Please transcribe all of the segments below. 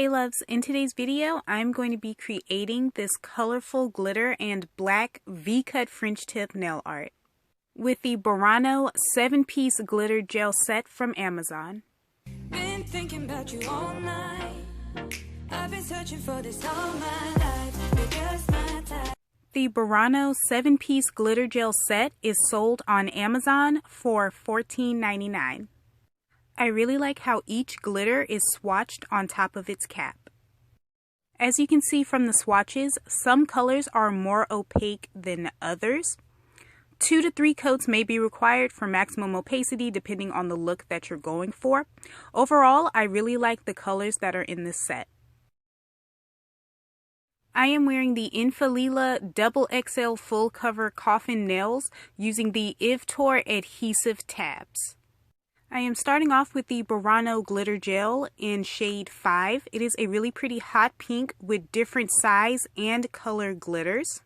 Hey loves, in today's video I'm going to be creating this colorful glitter and black V-cut French tip nail art with the Burano 7-piece glitter gel set from Amazon. Been thinking about you all night. I've been searching for this all my life. You're just my type. The Burano 7-piece glitter gel set is sold on Amazon for $14.99. I really like how each glitter is swatched on top of its cap. As you can see from the swatches, some colors are more opaque than others. 2 to 3 coats may be required for maximum opacity depending on the look that you're going for. Overall, I really like the colors that are in this set. I am wearing the Infalila Double XL Full Cover Coffin Nails using the Ivtor Adhesive tabs. I am starting off with the Burano Glitter Gel in shade 5. It is a really pretty hot pink with different size and color glitters.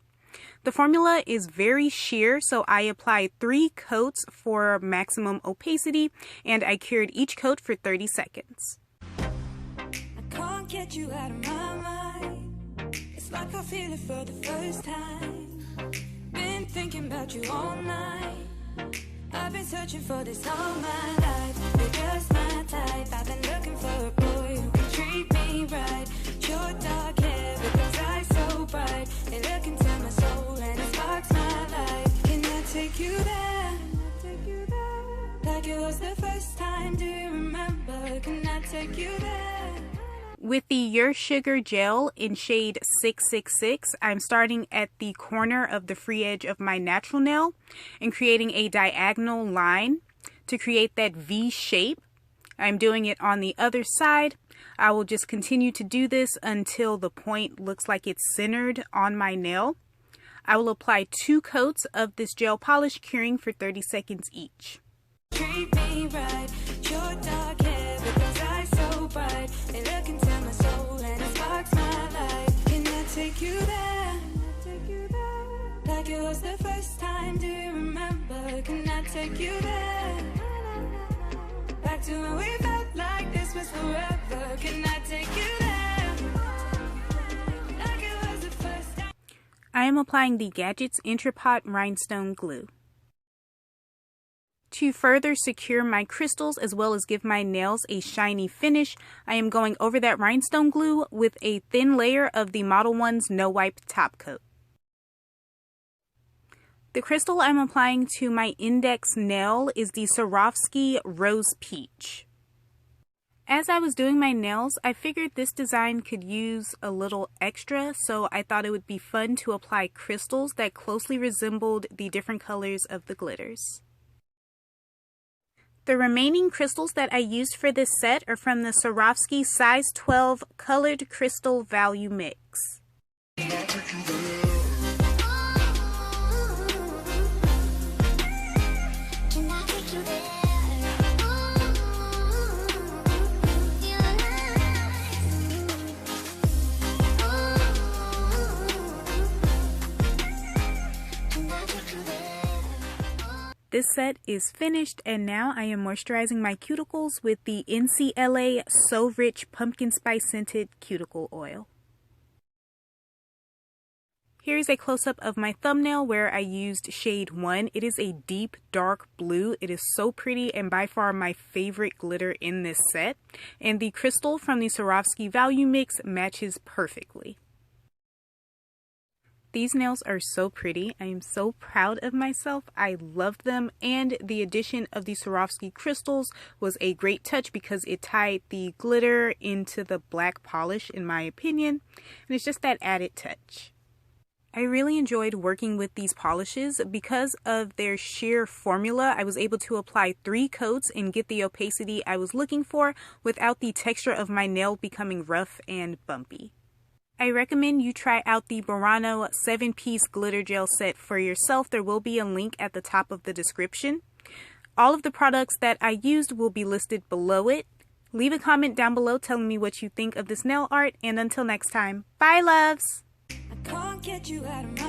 The formula is very sheer, so I applied 3 coats for maximum opacity, and I cured each coat for 30 seconds. I can't get you out of my mind. It's like I feel it for the first time. Been thinking about you all night. I've been searching for this all my life. You're just my type. I've been looking for a boy who can treat me right. Your dark hair with those eyes so bright. They look into my soul and it sparks my life. Can I take you there? Like it was the first time, do you remember? Can I take you there? With the Your Sugar Gel in shade 666, I'm starting at the corner of the free edge of my natural nail and creating a diagonal line to create that V shape. I'm doing it on the other side. I will just continue to do this until the point looks like it's centered on my nail. I will apply 2 coats of this gel polish, curing for 30 seconds each. Treat me right. Your dark hair with those eyes so bright. They look into my soul and it sparks my life. Can I take you there? Like it was the first time, do you remember? Can I take you there? Back to when we felt like this was forever. Can I take you there? Like it was the first time. I am applying the Gadgets Entrepot Rhinestone glue. To further secure my crystals as well as give my nails a shiny finish, I am going over that rhinestone glue with a thin layer of the Model 1's No Wipe top coat. The crystal I'm applying to my index nail is the Swarovski Rose Peach. As I was doing my nails, I figured this design could use a little extra, so I thought it would be fun to apply crystals that closely resembled the different colors of the glitters. The remaining crystals that I used for this set are from the Swarovski size 12 Colored Crystal Value Mix. This set is finished, and now I am moisturizing my cuticles with the NCLA So Rich Pumpkin Spice Scented Cuticle Oil. Here's a close-up of my thumbnail where I used shade 1. It is a deep dark blue. It is so pretty and by far my favorite glitter in this set. And the crystal from the Swarovski Value Mix matches perfectly. These nails are so pretty. I am so proud of myself. I love them, and the addition of the Swarovski crystals was a great touch because it tied the glitter into the black polish in my opinion, and it's just that added touch. I really enjoyed working with these polishes. Because of their sheer formula, I was able to apply 3 coats and get the opacity I was looking for without the texture of my nail becoming rough and bumpy. I recommend you try out the Burano 7-piece glitter gel set for yourself. There will be a link at the top of the description. All of the products that I used will be listed below it. Leave a comment down below telling me what you think of this nail art, and until next time, bye loves! I can't get you out of my